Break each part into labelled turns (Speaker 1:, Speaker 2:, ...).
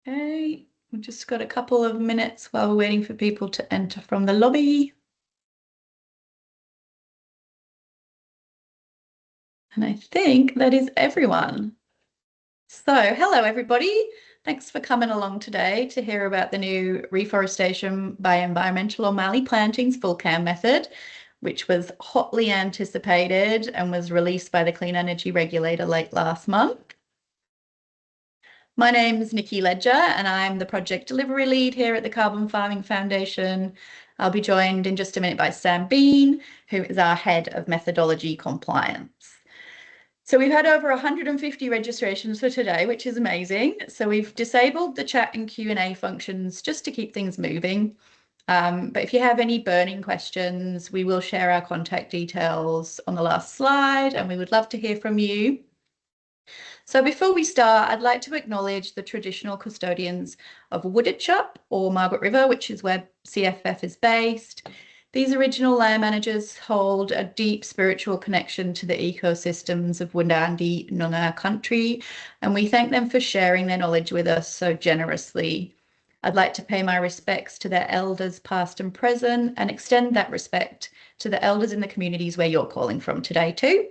Speaker 1: Okay, we've just got a couple of minutes while we're waiting for people to enter from the lobby. And I think that is everyone. So, hello everybody. Thanks for coming along today to hear about the new Reforestation by Environmental or Mallee Plantings FullCAM Method, which was hotly anticipated and was released by the Clean Energy Regulator late last month. My name is Nikki Ledger and I'm the Project Delivery Lead here at the Carbon Farming Foundation. I'll be joined in just a minute by Sam Bean, who is our Head of Methodology Compliance. So we've had over 150 registrations for today, which is amazing. So we've disabled the chat and Q&A functions just to keep things moving. But if you have any burning questions, we will share our contact details on the last slide and we would love to hear from you. So before we start, I'd like to acknowledge the traditional custodians of Wooditchup or Margaret River, which is where CFF is based. These original land managers hold a deep spiritual connection to the ecosystems of Wundandi Noongar country, and we thank them for sharing their knowledge with us so generously. I'd like to pay my respects to their elders past and present and extend that respect to the elders in the communities where you're calling from today too.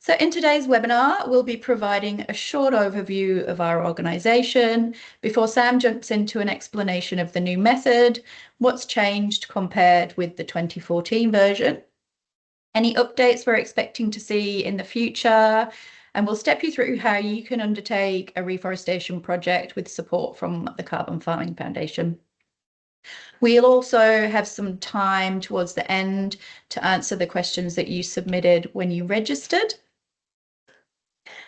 Speaker 1: So in today's webinar, we'll be providing a short overview of our organisation before Sam jumps into an explanation of the new method, what's changed compared with the 2014 version, any updates we're expecting to see in the future, and we'll step you through how you can undertake a reforestation project with support from the Carbon Farming Foundation. We'll also have some time towards the end to answer the questions that you submitted when you registered.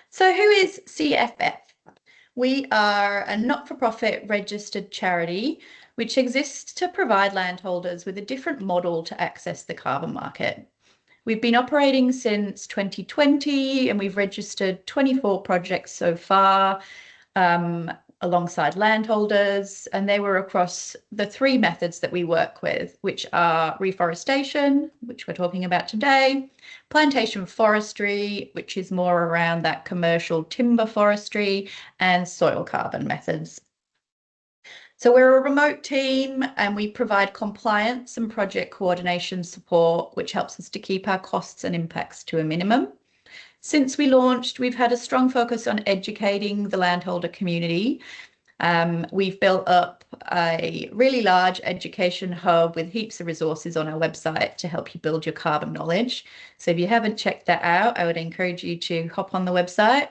Speaker 1: So who is CFF? We are a not-for-profit registered charity which exists to provide landholders with a different model to access the carbon market. We've been operating since 2020 and we've registered 24 projects so far alongside landholders, and they were across the three methods that we work with, which are reforestation, which we're talking about today, plantation forestry, which is more around that commercial timber forestry, and soil carbon methods. So we're a remote team and we provide compliance and project coordination support, which helps us to keep our costs and impacts to a minimum. Since we launched, we've had a strong focus on educating the landholder community. We've built up a really large education hub with heaps of resources on our website to help you build your carbon knowledge. So if you haven't checked that out, I would encourage you to hop on the website.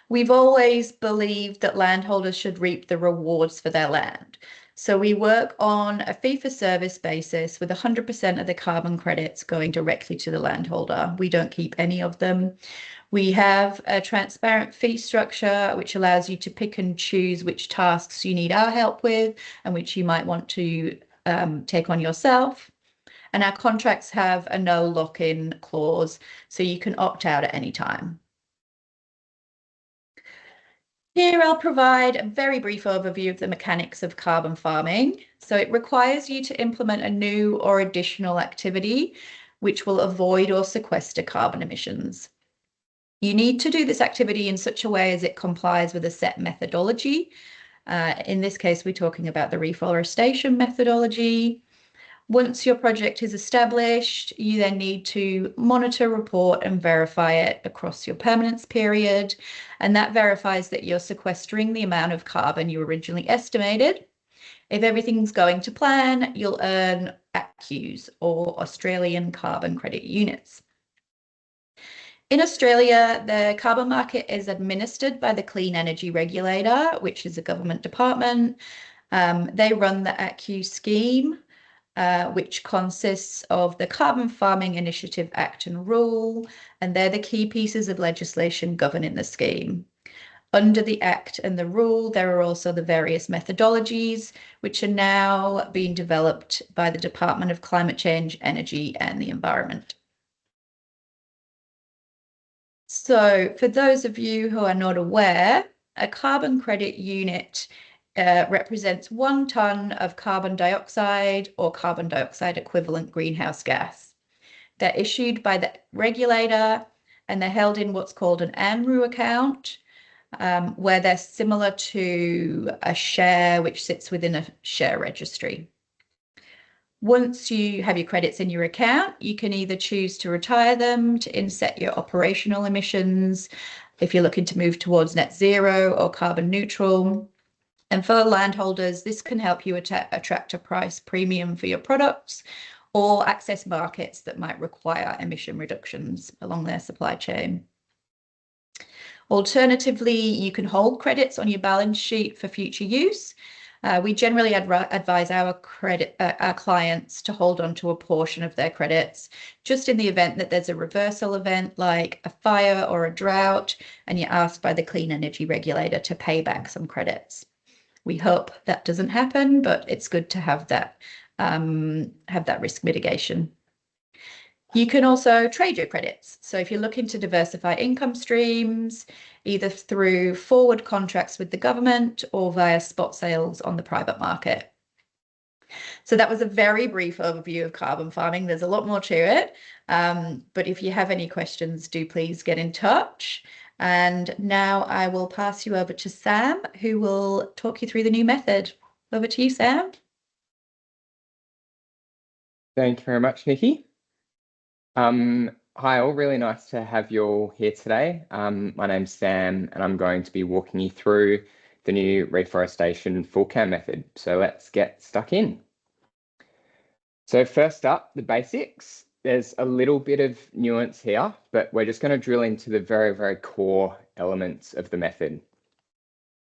Speaker 1: We've always believed that landholders should reap the rewards for their land. So we work on a fee-for-service basis with 100% of the carbon credits going directly to the landholder. We don't keep any of them. We have a transparent fee structure which allows you to pick and choose which tasks you need our help with and which you might want to take on yourself. And our contracts have a no lock-in clause, so you can opt out at any time. Here I'll provide a very brief overview of the mechanics of carbon farming. So it requires you to implement a new or additional activity which will avoid or sequester carbon emissions. You need to do this activity in such a way as it complies with a set methodology. In this case, we're talking about the reforestation methodology. Once your project is established, you then need to monitor, report and verify it across your permanence period. And that verifies that you're sequestering the amount of carbon you originally estimated. If everything's going to plan, you'll earn ACCUs or Australian Carbon Credit Units. In Australia, the carbon market is administered by the Clean Energy Regulator, which is a government department. They run the ACCU scheme, which consists of the Carbon Farming Initiative Act and Rule, and they're the key pieces of legislation governing the scheme. Under the Act and the Rule, there are also the various methodologies, which are now being developed by the Department of Climate Change, Energy and the Environment. So for those of you who are not aware, a carbon credit unit represents 1 tonne of carbon dioxide or carbon dioxide equivalent greenhouse gas. They're issued by the regulator and they're held in what's called an ANRU account. where they're similar to a share which sits within a share registry. Once you have your credits in your account, you can either choose to retire them to inset your operational emissions if you're looking to move towards net zero or carbon neutral. And for landholders, this can help you attract a price premium for your products or access markets that might require emission reductions along their supply chain. Alternatively, you can hold credits on your balance sheet for future use. We generally advise our clients to hold on to a portion of their credits, just in the event that there's a reversal event like a fire or a drought, and you're asked by the Clean Energy Regulator to pay back some credits. We hope that doesn't happen, but it's good to have that risk mitigation. You can also trade your credits. So if you're looking to diversify income streams, either through forward contracts with the government or via spot sales on the private market. So that was a very brief overview of carbon farming. There's a lot more to it. But if you have any questions, do please get in touch. And now I will pass you over to Sam, who will talk you through the new method. Over to you, Sam.
Speaker 2: Thank you very much, Nikki. Hi all, really nice to have you all here today. My name's Sam and I'm going to be walking you through the new Reforestation FullCAM method. So let's get stuck in. So first up, the basics. There's a little bit of nuance here, but we're just going to drill into the very, very core elements of the method.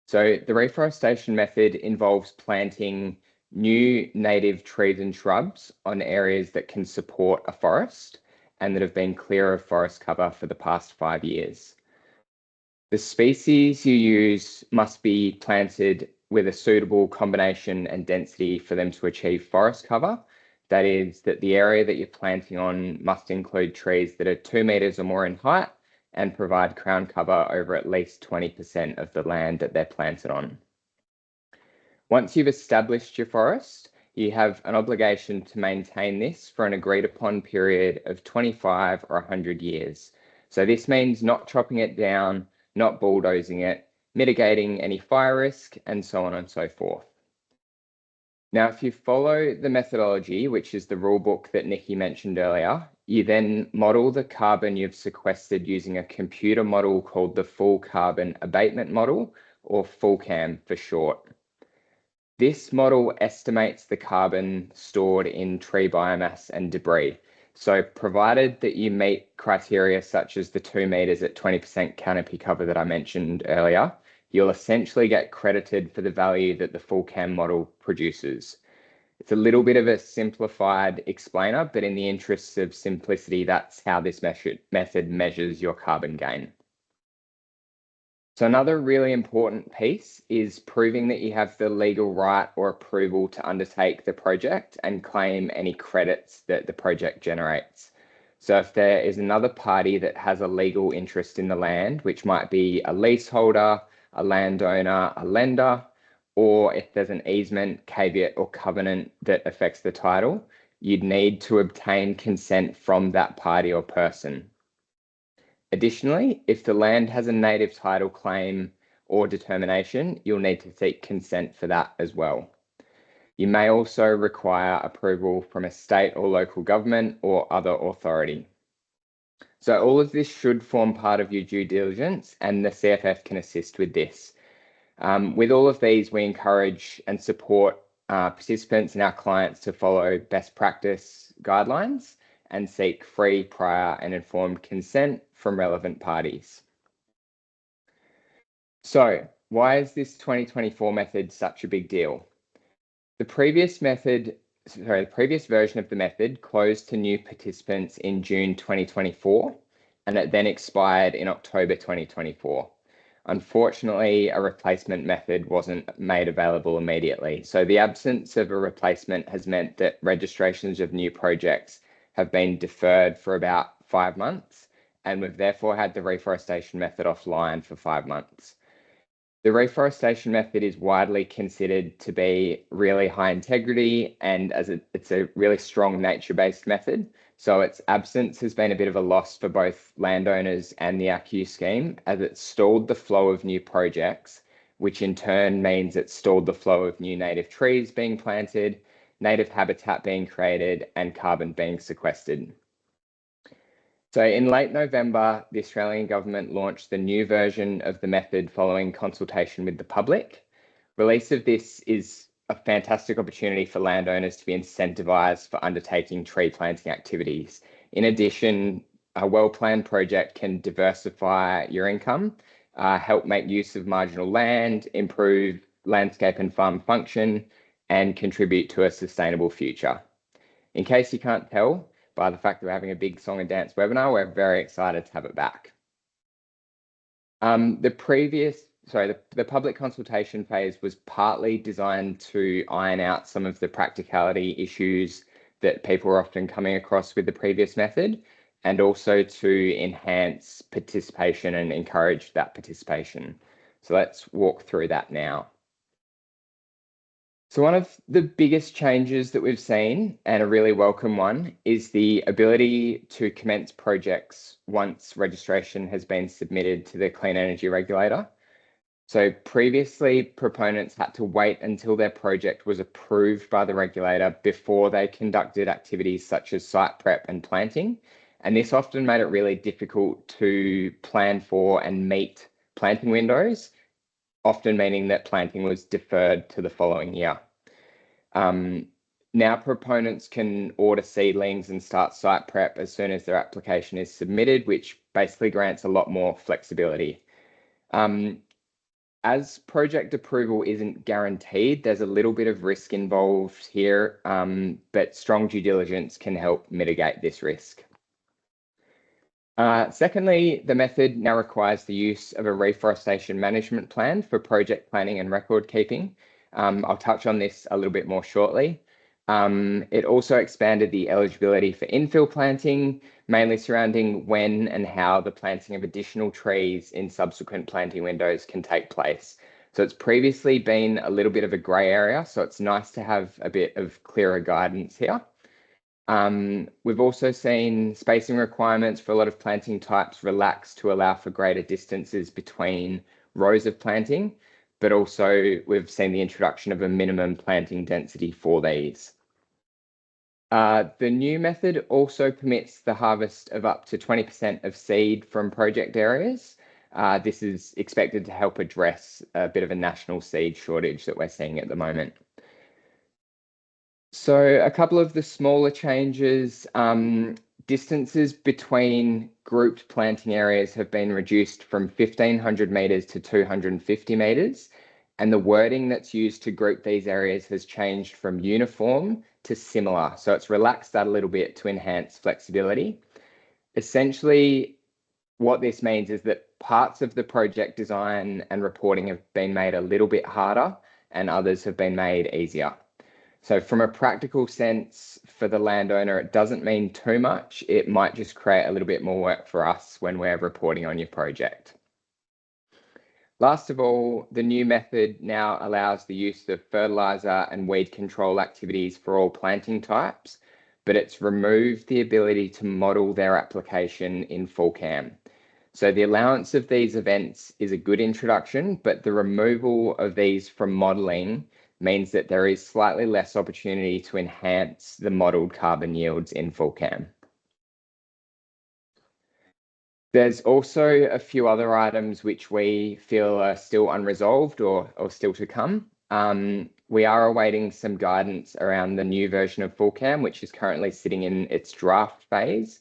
Speaker 2: So the reforestation method involves planting new native trees and shrubs on areas that can support a forest and that have been clear of forest cover for the past 5 years. The species you use must be planted with a suitable combination and density for them to achieve forest cover. That is, that the area that you're planting on must include trees that are 2 meters or more in height and provide crown cover over at least 20% of the land that they're planted on. Once you've established your forest, you have an obligation to maintain this for an agreed upon period of 25 or 100 years. So this means not chopping it down, not bulldozing it, mitigating any fire risk, and so on and so forth. Now, if you follow the methodology, which is the rule book that Nikki mentioned earlier, you then model the carbon you've sequestered using a computer model called the Full Carbon Abatement Model, or FullCAM for short. This model estimates the carbon stored in tree biomass and debris. So provided that you meet criteria such as the 2 meters at 20% canopy cover that I mentioned earlier, you'll essentially get credited for the value that the FullCAM model produces. It's a little bit of a simplified explainer, but in the interests of simplicity, that's how this method measures your carbon gain. So another really important piece is proving that you have the legal right or approval to undertake the project and claim any credits that the project generates. So if there is another party that has a legal interest in the land, which might be a leaseholder, a landowner, a lender, or if there's an easement, caveat, or covenant that affects the title, you'd need to obtain consent from that party or person. Additionally, if the land has a native title claim or determination, you'll need to seek consent for that as well. You may also require approval from a state or local government or other authority. So all of this should form part of your due diligence, and the CFF can assist with this. With all of these, we encourage and support participants and our clients to follow best practice guidelines and seek free, prior and informed consent from relevant parties. So why is this 2024 method such a big deal? The previous version of the method closed to new participants in June 2024, and it then expired in October 2024. Unfortunately, a replacement method wasn't made available immediately. So the absence of a replacement has meant that registrations of new projects have been deferred for about 5 months, and we've therefore had the reforestation method offline for 5 months. The reforestation method is widely considered to be really high integrity and it's a really strong nature-based method. So its absence has been a bit of a loss for both landowners and the ACCU scheme, as it stalled the flow of new projects, which in turn means it stalled the flow of new native trees being planted, native habitat being created, and carbon being sequestered. So in late November, the Australian government launched the new version of the method following consultation with the public. Release of this is a fantastic opportunity for landowners to be incentivised for undertaking tree planting activities. In addition, a well-planned project can diversify your income, help make use of marginal land, improve landscape and farm function, and contribute to a sustainable future. In case you can't tell by the fact that we're having a big song and dance webinar, we're very excited to have it back. The public consultation phase was partly designed to iron out some of the practicality issues that people were often coming across with the previous method, and also to enhance participation and encourage that participation. So let's walk through that now. So one of the biggest changes that we've seen, and a really welcome one, is the ability to commence projects once registration has been submitted to the Clean Energy Regulator. So previously, proponents had to wait until their project was approved by the regulator before they conducted activities such as site prep and planting. And this often made it really difficult to plan for and meet planting windows, often meaning that planting was deferred to the following year. Now proponents can order seedlings and start site prep as soon as their application is submitted, which basically grants a lot more flexibility. As project approval isn't guaranteed, there's a little bit of risk involved here, but strong due diligence can help mitigate this risk. Secondly, the method now requires the use of a reforestation management plan for project planning and record keeping. I'll touch on this a little bit more shortly. It also expanded the eligibility for infill planting, mainly surrounding when and how the planting of additional trees in subsequent planting windows can take place. So it's previously been a little bit of a grey area, so it's nice to have a bit of clearer guidance here. We've also seen spacing requirements for a lot of planting types relax to allow for greater distances between rows of planting, but also we've seen the introduction of a minimum planting density for these. The new method also permits the harvest of up to 20% of seed from project areas. This is expected to help address a bit of a national seed shortage that we're seeing at the moment. So a couple of the smaller changes, distances between grouped planting areas have been reduced from 1,500 metres to 250 metres, and the wording that's used to group these areas has changed from uniform to similar. So it's relaxed that a little bit to enhance flexibility. Essentially, what this means is that parts of the project design and reporting have been made a little bit harder and others have been made easier. So from a practical sense for the landowner, it doesn't mean too much. It might just create a little bit more work for us when we're reporting on your project. Last of all, the new method now allows the use of fertiliser and weed control activities for all planting types, but it's removed the ability to model their application in FullCAM. So the allowance of these events is a good introduction, but the removal of these from modelling means that there is slightly less opportunity to enhance the modelled carbon yields in FullCAM. There's also a few other items which we feel are still unresolved or still to come. We are awaiting some guidance around the new version of FullCAM, which is currently sitting in its draft phase.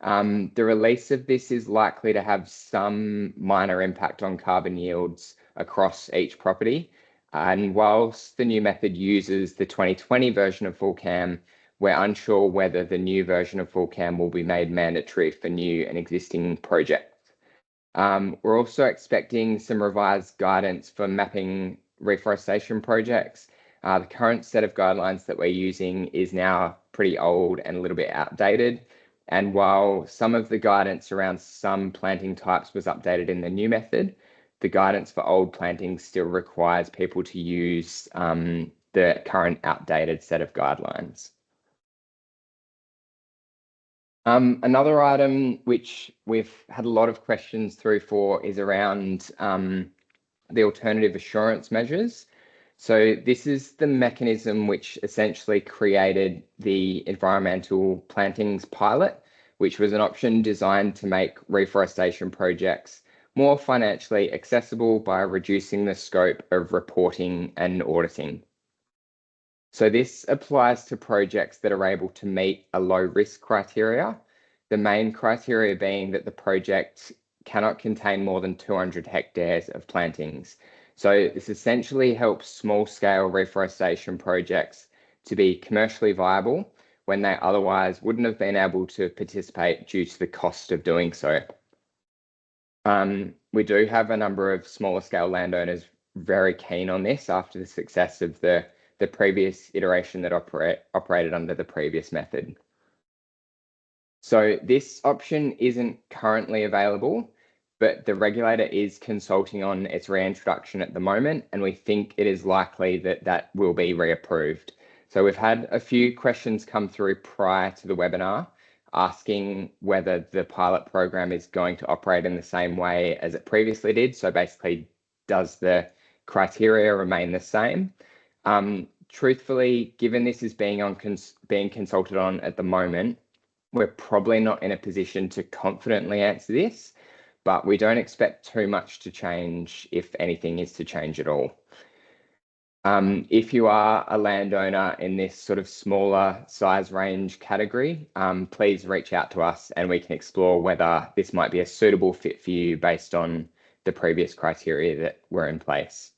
Speaker 2: The release of this is likely to have some minor impact on carbon yields across each property. And whilst the new method uses the 2020 version of FullCAM, we're unsure whether the new version of FullCAM will be made mandatory for new and existing projects. We're also expecting some revised guidance for mapping reforestation projects. The current set of guidelines that we're using is now pretty old and a little bit outdated. And while some of the guidance around some planting types was updated in the new method, the guidance for old plantings still requires people to use the current outdated set of guidelines. Another item which we've had a lot of questions through for is around the alternative assurance measures. So this is the mechanism which essentially created the environmental plantings pilot, which was an option designed to make reforestation projects more financially accessible by reducing the scope of reporting and auditing. So this applies to projects that are able to meet a low risk criteria, the main criteria being that the project cannot contain more than 200 hectares of plantings. So this essentially helps small scale reforestation projects to be commercially viable when they otherwise wouldn't have been able to participate due to the cost of doing so. We do have a number of smaller scale landowners very keen on this after the success of the previous iteration that operated under the previous method. So this option isn't currently available, but the regulator is consulting on its reintroduction at the moment, and we think it is likely that that will be reapproved. So we've had a few questions come through prior to the webinar asking whether the pilot program is going to operate in the same way as it previously did. So basically, does the criteria remain the same? Truthfully, given this is being consulted on at the moment, we're probably not in a position to confidently answer this, but we don't expect too much to change if anything is to change at all. If you are a landowner in this sort of smaller size range category, please reach out to us and we can explore whether this might be a suitable fit for you based on the previous criteria that were in place.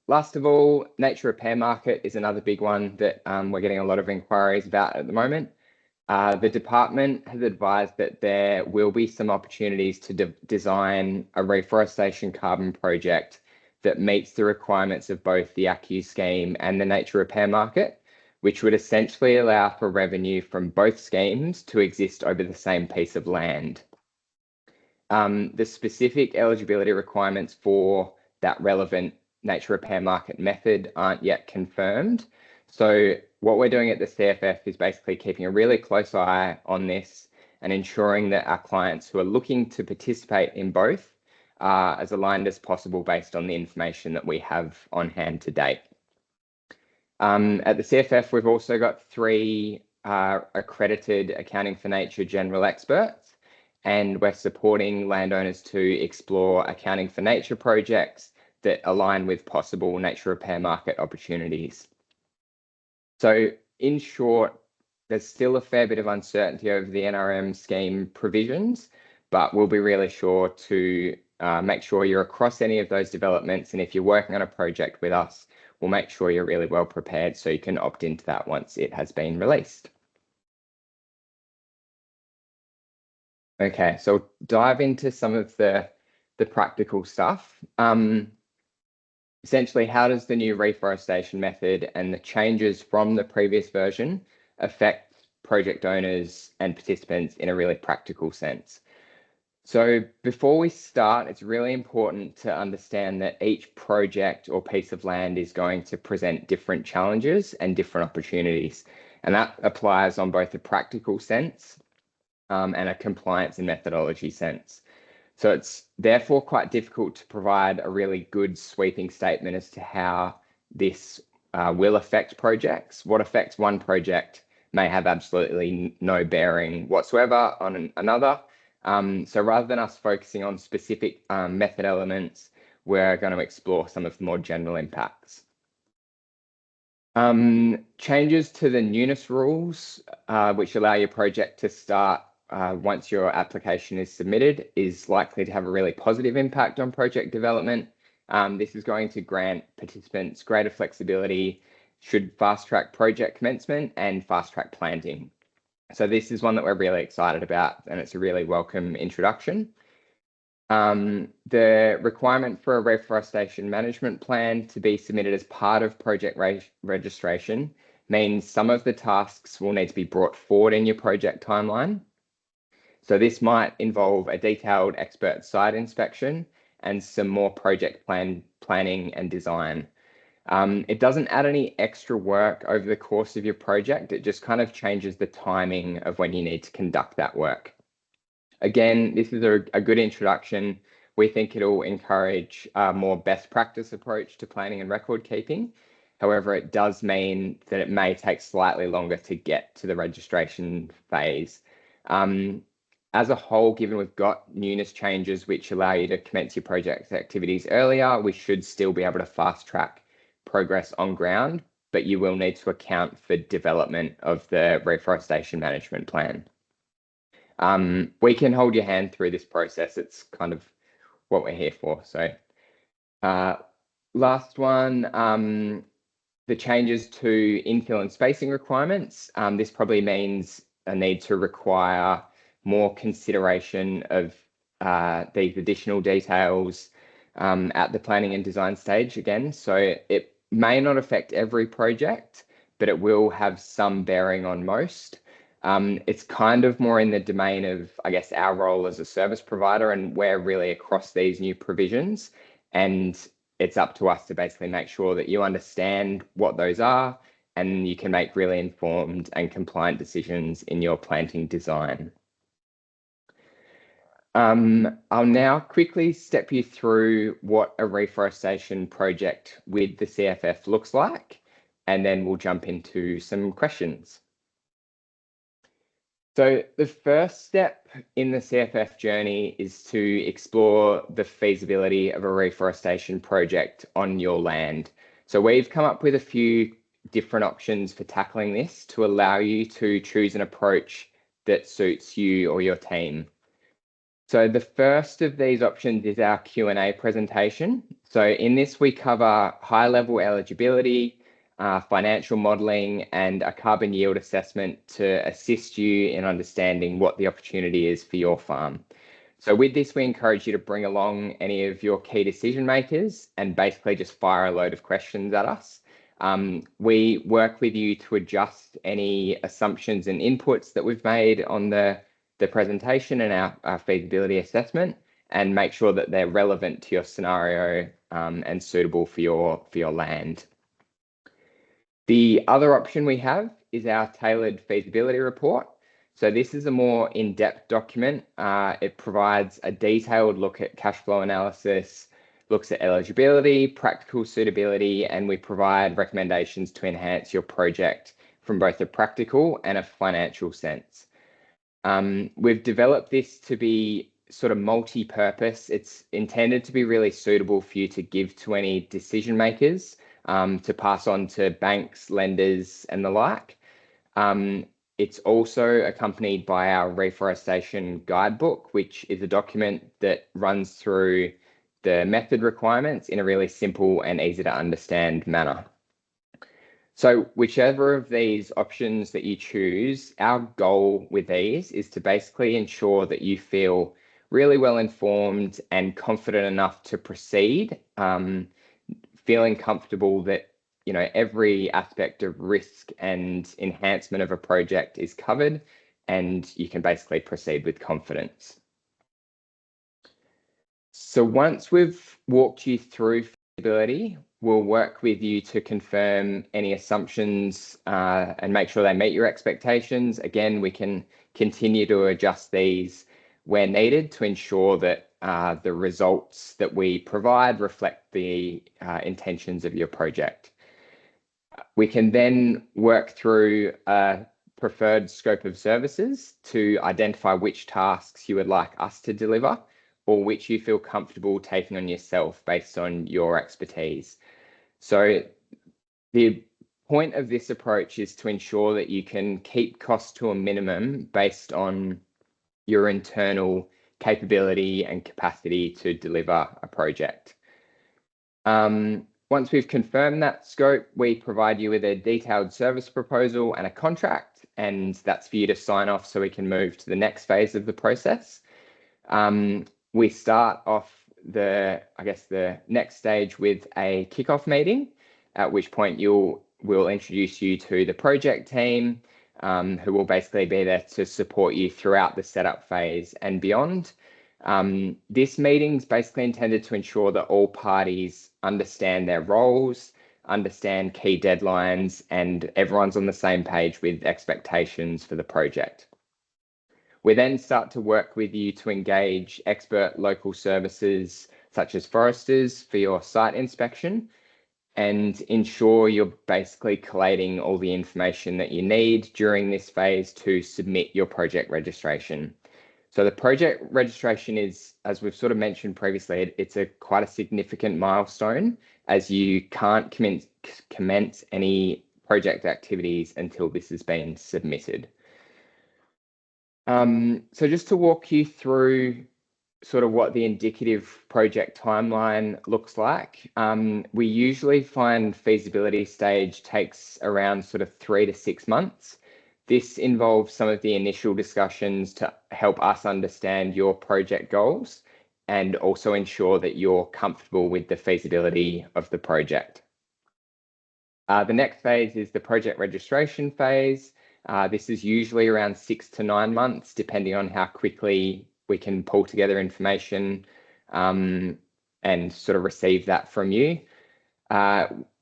Speaker 2: Last of all, nature repair market is another big one that we're getting a lot of inquiries about at the moment. The department has advised that there will be some opportunities to design a reforestation carbon project that meets the requirements of both the ACCU scheme and the nature repair market, which would essentially allow for revenue from both schemes to exist over the same piece of land. The specific eligibility requirements for that relevant nature repair market method aren't yet confirmed. So what we're doing at the CFF is basically keeping a really close eye on this and ensuring that our clients who are looking to participate in both are as aligned as possible based on the information that we have on hand to date. At the CFF, we've also got 3 accredited Accounting for Nature general experts, and we're supporting landowners to explore accounting for nature projects that align with possible nature repair market opportunities. So in short, there's still a fair bit of uncertainty over the NRM scheme provisions, but we'll be really sure to make sure you're across any of those developments. And if you're working on a project with us, we'll make sure you're really well prepared so you can opt into that once it has been released. Okay, so dive into some of the practical stuff. Essentially, how does the new reforestation method and the changes from the previous version affect project owners and participants in a really practical sense? So before we start, it's really important to understand that each project or piece of land is going to present different challenges and different opportunities. And that applies on both a practical sense and a compliance and methodology sense. So it's therefore quite difficult to provide a really good sweeping statement as to how this will affect projects. What affects one project may have absolutely no bearing whatsoever on another. So rather than us focusing on specific method elements, we're going to explore some of the more general impacts. Changes to the newness rules, which allow your project to start once your application is submitted, is likely to have a really positive impact on project development. This is going to grant participants greater flexibility, should fast track project commencement and fast track planting. So this is one that we're really excited about, and it's a really welcome introduction. The requirement for a reforestation management plan to be submitted as part of project registration means some of the tasks will need to be brought forward in your project timeline. So this might involve a detailed expert site inspection and some more project planning and design. It doesn't add any extra work over the course of your project. It just kind of changes the timing of when you need to conduct that work. Again, this is a good introduction. We think it'll encourage a more best practice approach to planning and record keeping. However, it does mean that it may take slightly longer to get to the registration phase. As a whole, given we've got newness changes which allow you to commence your project activities earlier, we should still be able to fast track progress on ground, but you will need to account for development of the reforestation management plan. We can hold your hand through this process. It's kind of what we're here for. So last one, the changes to infill and spacing requirements. This probably means a need to require more consideration of these additional details at the planning and design stage again. So it may not affect every project, but it will have some bearing on most. It's kind of more in the domain of, I guess, our role as a service provider, and we're really across these new provisions, and it's up to us to basically make sure that you understand what those are and you can make really informed and compliant decisions in your planting design. I'll now quickly step you through what a reforestation project with the CFF looks like, and then we'll jump into some questions. So the first step in the CFF journey is to explore the feasibility of a reforestation project on your land. So we've come up with a few different options for tackling this to allow you to choose an approach that suits you or your team. So the first of these options is our Q&A presentation. So in this, we cover high-level eligibility, financial modelling, and a carbon yield assessment to assist you in understanding what the opportunity is for your farm. So with this, we encourage you to bring along any of your key decision makers and basically just fire a load of questions at us. We work with you to adjust any assumptions and inputs that we've made on the presentation and our feasibility assessment, and make sure that they're relevant to your scenario and suitable for your land. The other option we have is our tailored feasibility report. So this is a more in-depth document. It provides a detailed look at cash flow analysis, looks at eligibility, practical suitability, and we provide recommendations to enhance your project from both a practical and a financial sense. We've developed this to be sort of multi-purpose. It's intended to be really suitable for you to give to any decision makers, to pass on to banks, lenders, and the like. It's also accompanied by our reforestation guidebook, which is a document that runs through the method requirements in a really simple and easy to understand manner. So whichever of these options that you choose, our goal with these is to basically ensure that you feel really well informed and confident enough to proceed, feeling comfortable that every aspect of risk and enhancement of a project is covered, and you can basically proceed with confidence. So once we've walked you through feasibility, we'll work with you to confirm any assumptions and make sure they meet your expectations. Again, we can continue to adjust these where needed to ensure that the results that we provide reflect the intentions of your project. We can then work through a preferred scope of services to identify which tasks you would like us to deliver, or which you feel comfortable taking on yourself based on your expertise. So the point of this approach is to ensure that you can keep costs to a minimum based on your internal capability and capacity to deliver a project. Once we've confirmed that scope, we provide you with a detailed service proposal and a contract, and that's for you to sign off so we can move to the next phase of the process. We start off the next stage with a kickoff meeting, at which point we'll introduce you to the project team, who will basically be there to support you throughout the setup phase and beyond. This meeting's basically intended to ensure that all parties understand their roles, understand key deadlines, and everyone's on the same page with expectations for the project. We then start to work with you to engage expert local services such as foresters for your site inspection and ensure you're basically collating all the information that you need during this phase to submit your project registration. So the project registration is, as we've sort of mentioned previously, it's quite a significant milestone, as you can't commence any project activities until this has been submitted. So just to walk you through sort of what the indicative project timeline looks like, we usually find feasibility stage takes around sort of 3 to 6 months. This involves some of the initial discussions to help us understand your project goals and also ensure that you're comfortable with the feasibility of the project. The next phase is the project registration phase. This is usually around 6 to 9 months, depending on how quickly we can pull together information and sort of receive that from you.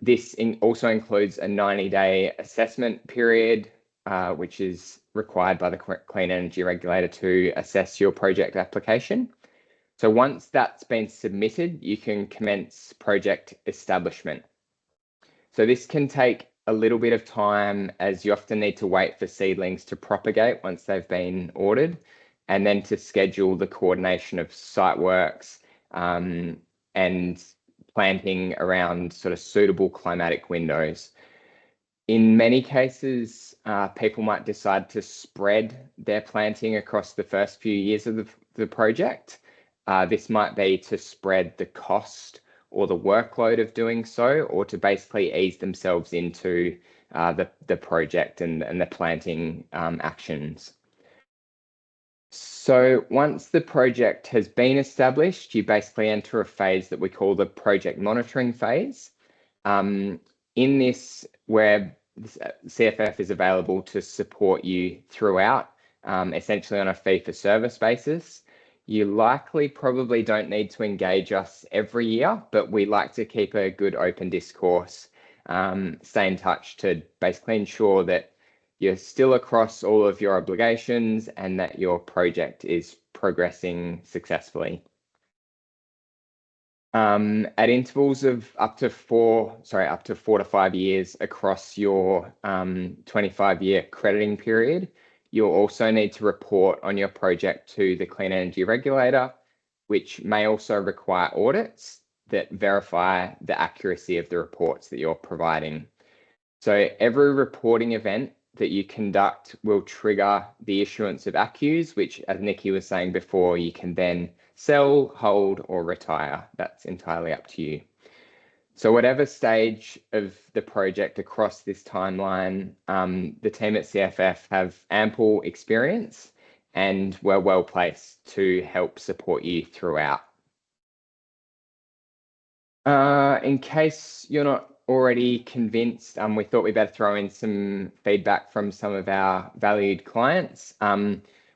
Speaker 2: This also includes a 90-day assessment period, which is required by the Clean Energy Regulator to assess your project application. So once that's been submitted, you can commence project establishment. So this can take a little bit of time, as you often need to wait for seedlings to propagate once they've been ordered, and then to schedule the coordination of site works and planting around sort of suitable climatic windows. In many cases, people might decide to spread their planting across the first few years of the project. This might be to spread the cost or the workload of doing so, or to basically ease themselves into the project and the planting actions. So once the project has been established, you basically enter a phase that we call the project monitoring phase. In this, where CFF is available to support you throughout, essentially on a fee-for-service basis. You likely probably don't need to engage us every year, but we like to keep a good open discourse, stay in touch to basically ensure that you're still across all of your obligations and that your project is progressing successfully. At intervals of up to 4 to 5 years across your 25-year crediting period, you'll also need to report on your project to the Clean Energy Regulator, which may also require audits that verify the accuracy of the reports that you're providing. So every reporting event that you conduct will trigger the issuance of ACCUs, which, as Nikki was saying before, you can then sell, hold, or retire. That's entirely up to you. So whatever stage of the project across this timeline, the team at CFF have ample experience and we're well placed to help support you throughout. In case you're not already convinced, we thought we'd better throw in some feedback from some of our valued clients.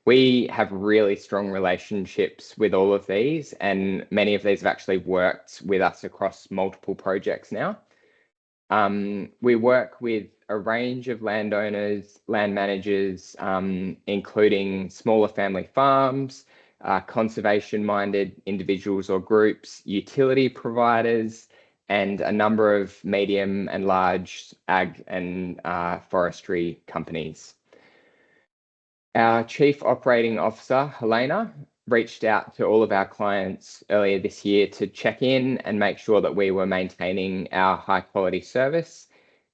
Speaker 2: We have really strong relationships with all of these, and many of these have actually worked with us across multiple projects now. We work with a range of landowners, land managers, including smaller family farms, conservation-minded individuals or groups, utility providers, and a number of medium and large ag and forestry companies. Our Chief Operating Officer, Helena, reached out to all of our clients earlier this year to check in and make sure that we were maintaining our high quality service.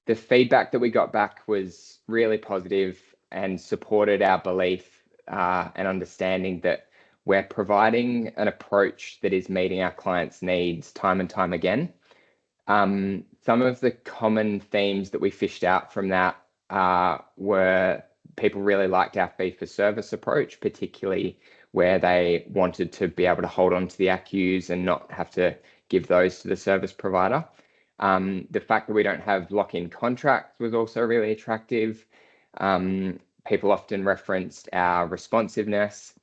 Speaker 2: The feedback that we got back was really positive and supported our belief and understanding that we're providing an approach that is meeting our clients' needs time and time again. Some of the common themes that we fished out from that were people really liked our fee-for-service approach, particularly where they wanted to be able to hold on to the ACCUs and not have to give those to the service provider. The fact that we don't have lock-in contracts was also really attractive. People often referenced our responsiveness,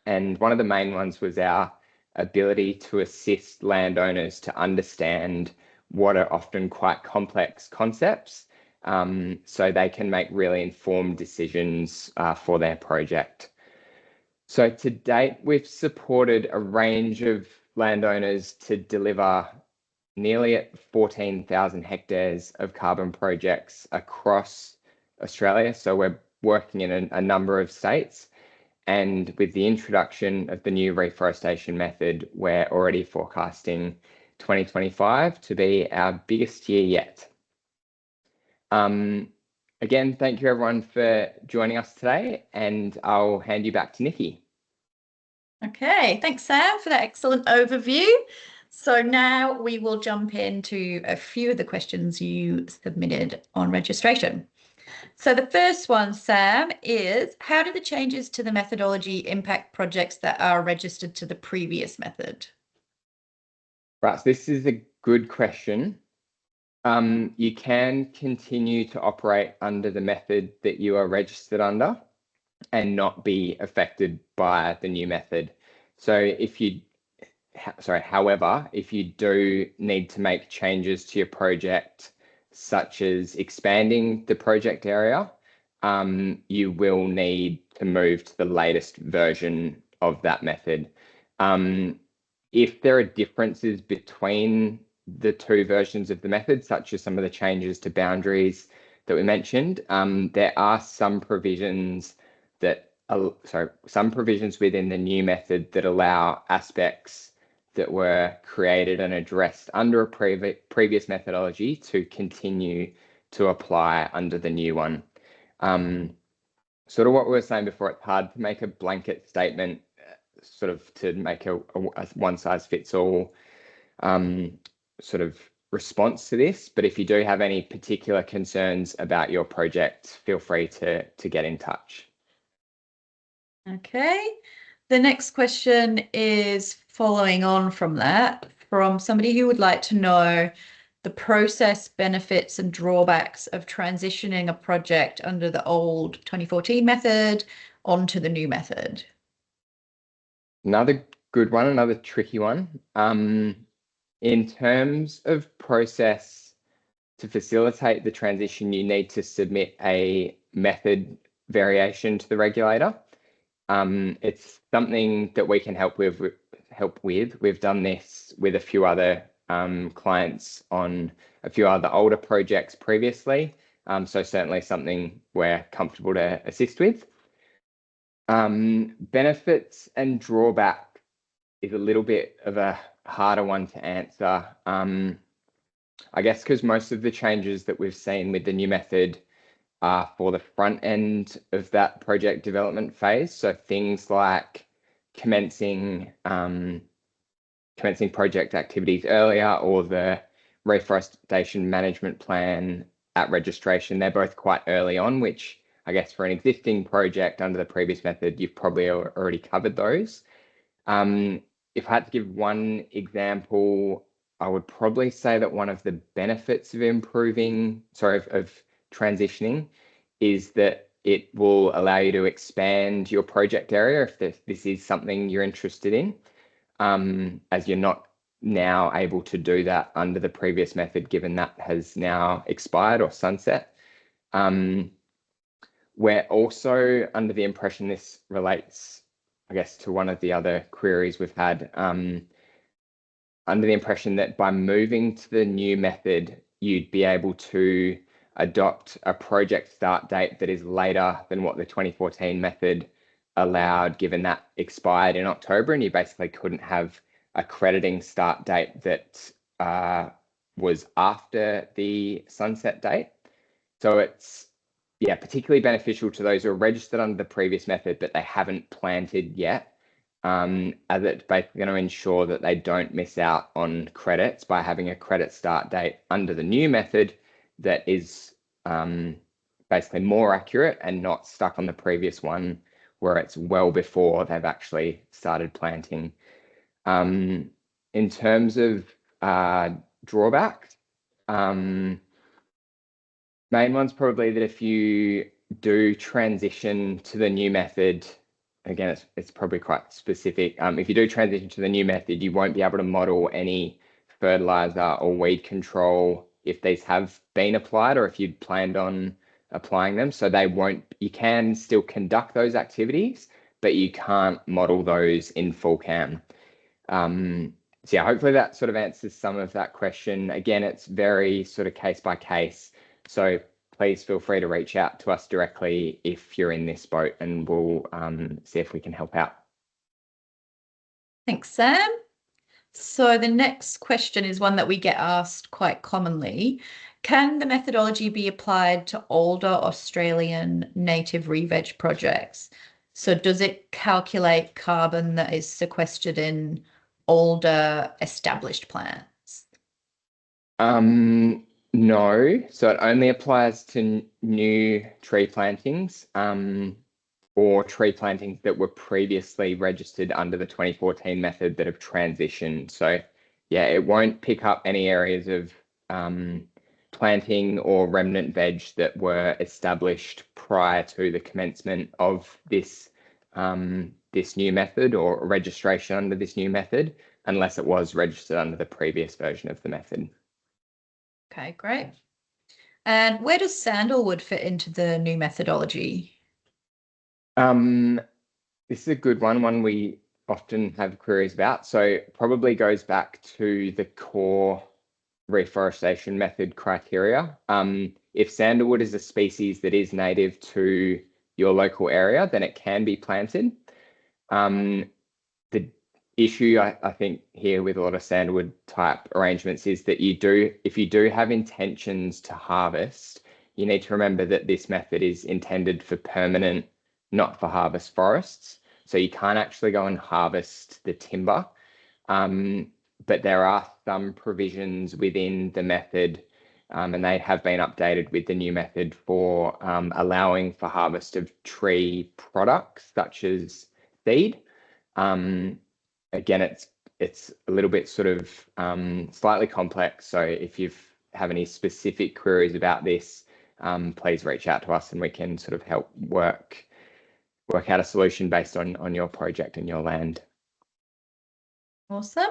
Speaker 2: and one of the main ones was our ability to assist landowners to understand what are often quite complex concepts, so they can make really informed decisions for their project. So to date, we've supported a range of landowners to deliver nearly at 14,000 hectares of carbon projects across Australia. So we're working in a number of states. And with the introduction of the new reforestation method, we're already forecasting 2025 to be our biggest year yet. Again, thank you everyone for joining us today, and I'll hand you back to Nikki.
Speaker 1: Okay, thanks Sam for that excellent overview. So now we will jump into a few of the questions you submitted on registration. So the first one, Sam, is how do the changes to the methodology impact projects that are registered to the previous method?
Speaker 2: Right, so this is a good question. You can continue to operate under the method that you are registered under and not be affected by the new method. So however, if you do need to make changes to your project, such as expanding the project area, you will need to move to the latest version of that method. If there are differences between the two versions of the method, such as some of the changes to boundaries that we mentioned, there are some provisions within the new method that allow aspects that were created and addressed under a previous methodology to continue to apply under the new one. Sort of what we were saying before, it's hard to make a blanket statement, sort of to make a one size fits all sort of response to this. But if you do have any particular concerns about your project, feel free to get in touch.
Speaker 1: Okay, the next question is following on from that, from somebody who would like to know the process, benefits and drawbacks of transitioning a project under the old 2014 method onto the new method.
Speaker 2: Another good one, another tricky one. In terms of process, to facilitate the transition, you need to submit a method variation to the regulator. It's something that we can help with. We've done this with a few other clients on a few other older projects previously. So certainly something we're comfortable to assist with. Benefits and drawback is a little bit of a harder one to answer. I guess because most of the changes that we've seen with the new method are for the front end of that project development phase. So things like commencing project activities earlier, or the reforestation management plan at registration, they're both quite early on, which I guess for an existing project under the previous method, you've probably already covered those. If I had to give one example, I would probably say that one of the benefits of transitioning is that it will allow you to expand your project area if this is something you're interested in, as you're not now able to do that under the previous method, given that has now expired or sunset. We're also under the impression, this relates, I guess, to one of the other queries we've had, under the impression that by moving to the new method, you'd be able to adopt a project start date that is later than what the 2014 method allowed, given that expired in October, and you basically couldn't have a crediting start date that was after the sunset date. So it's particularly beneficial to those who are registered under the previous method, but they haven't planted yet, as it's basically going to ensure that they don't miss out on credits by having a credit start date under the new method that is basically more accurate and not stuck on the previous one where it's well before they've actually started planting. In terms of drawbacks, main one's probably that if you do transition to the new method, again, it's probably quite specific. If you do transition to the new method, you won't be able to model any fertilizer or weed control if these have been applied or if you'd planned on applying them. So they won't, you can still conduct those activities, but you can't model those in FullCAM. So yeah, hopefully that sort of answers some of that question. Again, it's very sort of case by case. So please feel free to reach out to us directly if you're in this boat, and we'll see if we can help out.
Speaker 1: Thanks, Sam. So the next question is one that we get asked quite commonly. Can the methodology be applied to older Australian native re-veg projects? So does it calculate carbon that is sequestered in older established plants?
Speaker 2: No, so it only applies to new tree plantings or tree plantings that were previously registered under the 2014 method that have transitioned. So yeah, it won't pick up any areas of planting or remnant veg that were established prior to the commencement of this this new method or registration under this new method, unless it was registered under the previous version of the method.
Speaker 1: Okay, great. And where does sandalwood fit into the new methodology?
Speaker 2: This is a good one we often have queries about. So probably goes back to the core reforestation method criteria. If sandalwood is a species that is native to your local area, then it can be planted. The issue I think here with a lot of sandalwood type arrangements is that if you do have intentions to harvest, you need to remember that this method is intended for permanent, not for harvest forests. So you can't actually go and harvest the timber. But there are some provisions within the method, and they have been updated with the new method for allowing for harvest of tree products such as seed. Again, it's a little bit sort of slightly complex. So if you have any specific queries about this, please reach out to us and we can sort of help work out a solution based on your project and your land.
Speaker 1: Awesome.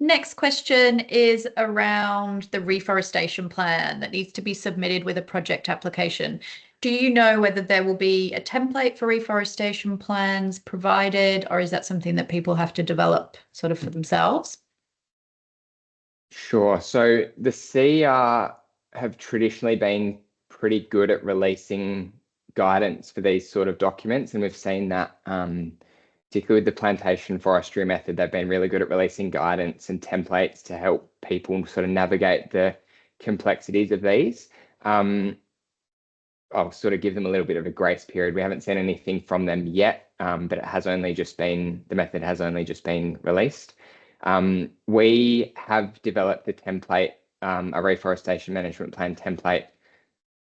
Speaker 1: Next question is around the reforestation plan that needs to be submitted with a project application. Do you know whether there will be a template for reforestation plans provided, or is that something that people have to develop sort of for themselves?
Speaker 2: Sure. So the CER have traditionally been pretty good at releasing guidance for these sort of documents, and we've seen that particularly with the plantation forestry method, they've been really good at releasing guidance and templates to help people sort of navigate the complexities of these. I'll sort of give them a little bit of a grace period. We haven't seen anything from them yet, but it has only just been, the method has only just been released. We have developed the template, a reforestation management plan template,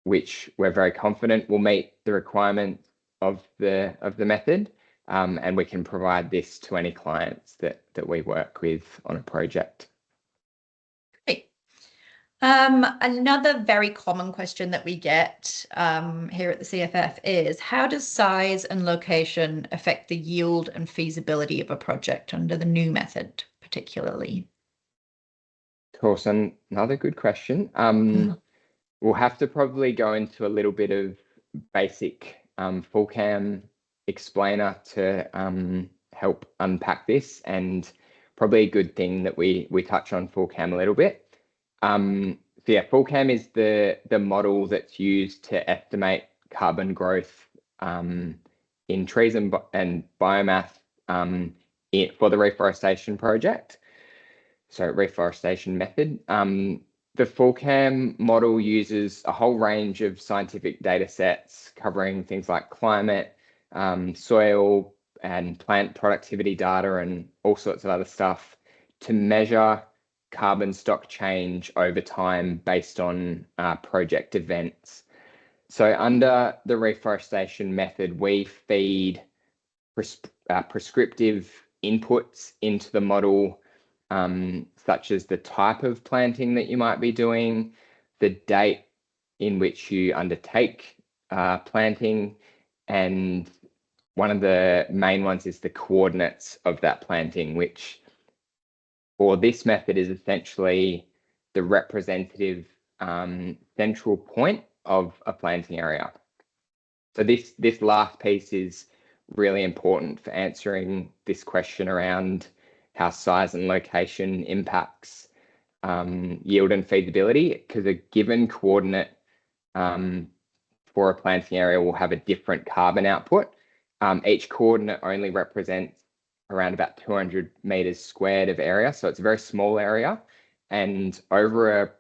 Speaker 2: which we're very confident will meet the requirements of the method. And we can provide this to any clients that we work with on a project.
Speaker 1: Great. Another very common question that we get here at the CFF is, how does size and location affect the yield and feasibility of a project under the new method, particularly?
Speaker 2: Of course, another good question. We'll have to probably go into a little bit of basic FullCAM explainer to help unpack this, and probably a good thing that we touch on FullCAM a little bit. So yeah, FullCAM is the model that's used to estimate carbon growth in trees and biomass for the reforestation project. So reforestation method. The FullCAM model uses a whole range of scientific data sets covering things like climate, soil and plant productivity data and all sorts of other stuff to measure carbon stock change over time based on project events. So under the reforestation method, we feed prescriptive inputs into the model, such as the type of planting that you might be doing, the date in which you undertake planting, and one of the main ones is the coordinates of that planting, which for this method is essentially the representative central point of a planting area. So this last piece is really important for answering this question around how size and location impacts yield and feasibility, because a given coordinate for a planting area will have a different carbon output. Each coordinate only represents around about 200 meters squared of area, so it's a very small area. And over a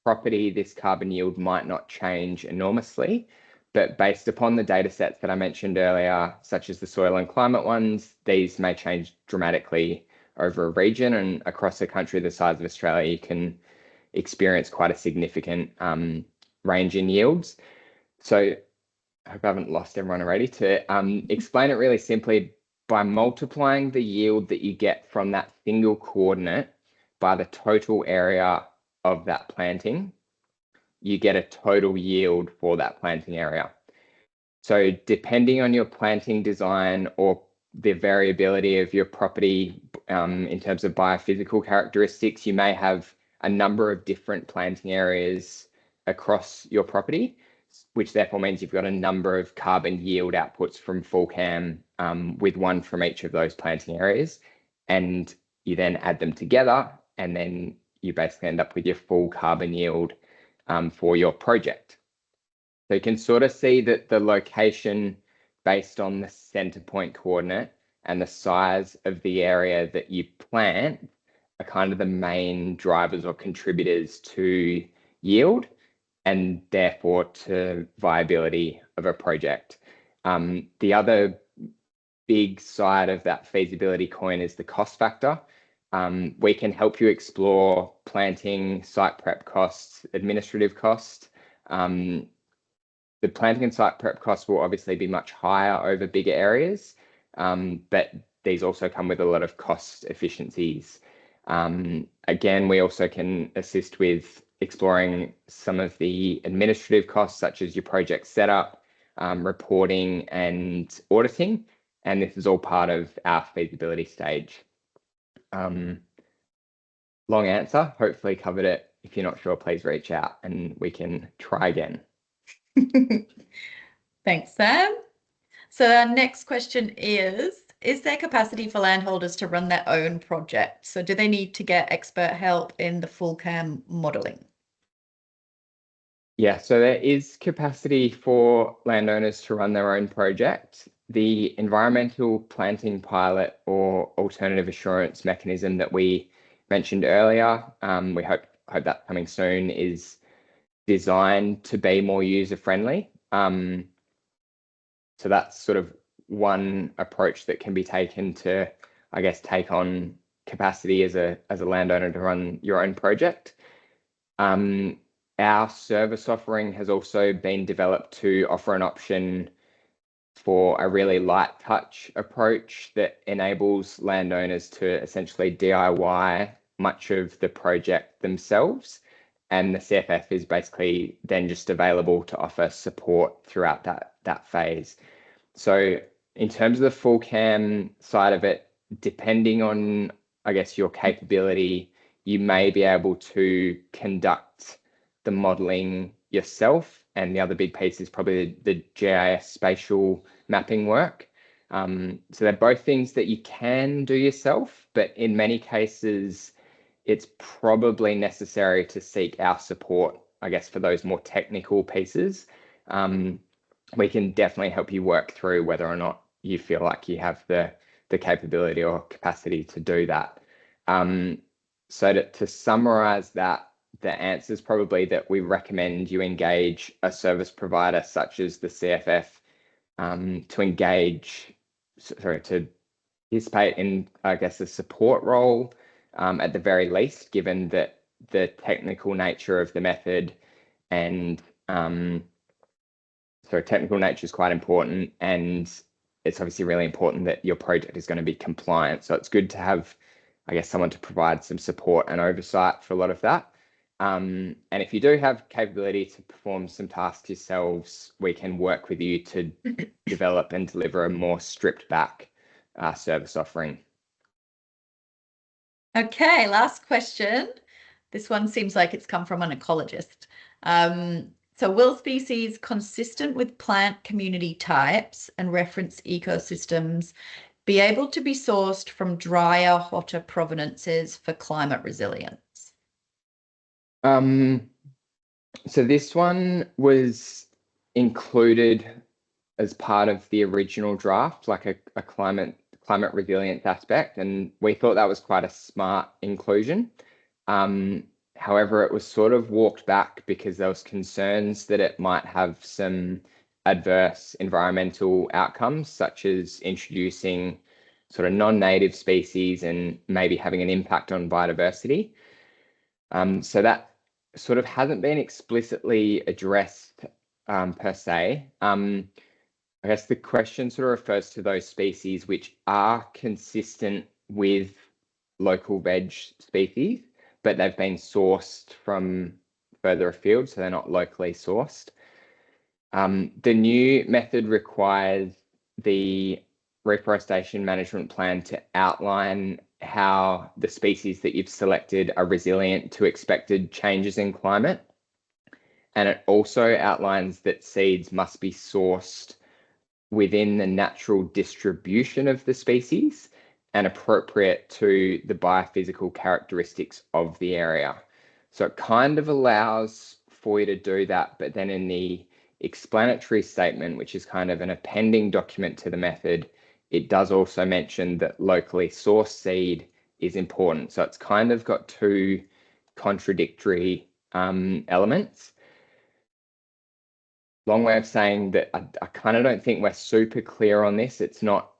Speaker 2: property, this carbon yield might not change enormously, but based upon the data sets that I mentioned earlier, such as the soil and climate ones, these may change dramatically over a region, and across a country the size of Australia, you can experience quite a significant range in yields. So I hope I haven't lost everyone already. To explain it really simply, by multiplying the yield that you get from that single coordinate by the total area of that planting, you get a total yield for that planting area. So depending on your planting design or the variability of your property in terms of biophysical characteristics, you may have a number of different planting areas across your property, which therefore means you've got a number of carbon yield outputs from FullCAM with one from each of those planting areas. And you then add them together, and then you basically end up with your full carbon yield for your project. So you can sort of see that the location based on the center point coordinate and the size of the area that you plant are kind of the main drivers or contributors to yield and therefore to viability of a project. The other big side of that feasibility coin is the cost factor. We can help you explore planting, site prep costs, administrative costs. The planting and site prep costs will obviously be much higher over bigger areas, but these also come with a lot of cost efficiencies. Again, we also can assist with exploring some of the administrative costs, such as your project setup, reporting and auditing, and this is all part of our feasibility stage. Long answer, hopefully covered it. If you're not sure, please reach out and we can try again.
Speaker 1: Thanks, Sam. So our next question is there capacity for landholders to run their own project? So do they need to get expert help in the FullCAM modelling?
Speaker 2: Yeah, so there is capacity for landowners to run their own project. The environmental planting pilot or alternative assurance mechanism that we mentioned earlier, we hope that's coming soon, is designed to be more user-friendly. So that's sort of one approach that can be taken to, I guess, take on capacity as a landowner to run your own project. Our service offering has also been developed to offer an option for a really light touch approach that enables landowners to essentially DIY much of the project themselves. And the CFF is basically then just available to offer support throughout that phase. So in terms of the FullCAM side of it, depending on, I guess, your capability, you may be able to conduct the modelling yourself. And the other big piece is probably the GIS spatial mapping work. So they're both things that you can do yourself, but in many cases, it's probably necessary to seek our support, I guess, for those more technical pieces. We can definitely help you work through whether or not you feel like you have the capability or capacity to do that. So to summarize that, the answer is probably that we recommend you engage a service provider such as the CFF to participate in, I guess, a support role at the very least, given that the technical nature of the method and so technical nature is quite important, and it's obviously really important that your project is going to be compliant. So it's good to have, I guess, someone to provide some support and oversight for a lot of that. And if you do have capability to perform some tasks yourselves, we can work with you to develop and deliver a more stripped back service offering.
Speaker 1: Okay, last question. This one seems like it's come from an ecologist. So will species consistent with plant community types and reference ecosystems be able to be sourced from drier, hotter provenances for climate resilience?
Speaker 2: So this one was included as part of the original draft, like a climate resilience aspect, and we thought that was quite a smart inclusion. However, it was sort of walked back because there was concerns that it might have some adverse environmental outcomes, such as introducing sort of non-native species and maybe having an impact on biodiversity. So that sort of hasn't been explicitly addressed per se. I guess the question sort of refers to those species which are consistent with local veg species, but they've been sourced from further afield, so they're not locally sourced. The new method requires the reforestation management plan to outline how the species that you've selected are resilient to expected changes in climate. And it also outlines that seeds must be sourced within the natural distribution of the species and appropriate to the biophysical characteristics of the area. So it kind of allows for you to do that, but then in the explanatory statement, which is kind of an appending document to the method, it does also mention that locally sourced seed is important. So it's kind of got two contradictory elements. Long way of saying that I kind of don't think we're super clear on this. It's not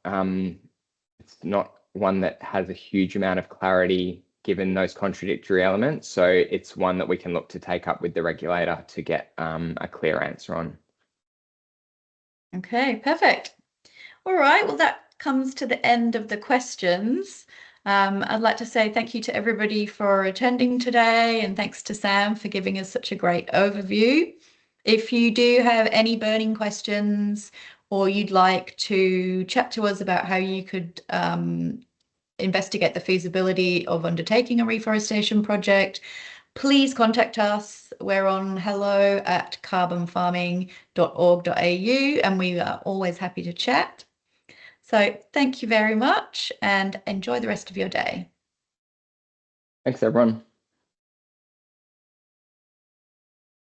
Speaker 2: one that has a huge amount of clarity given those contradictory elements. So it's one that we can look to take up with the regulator to get a clear answer on.
Speaker 1: Okay, perfect. All right, well, that comes to the end of the questions. I'd like to say thank you to everybody for attending today, and thanks to Sam for giving us such a great overview. If you do have any burning questions or you'd like to chat to us about how you could investigate the feasibility of undertaking a reforestation project, please contact us. We're on hello@carbonfarming.org.au, and we are always happy to chat. So thank you very much and enjoy the rest of your day.
Speaker 2: Thanks, everyone.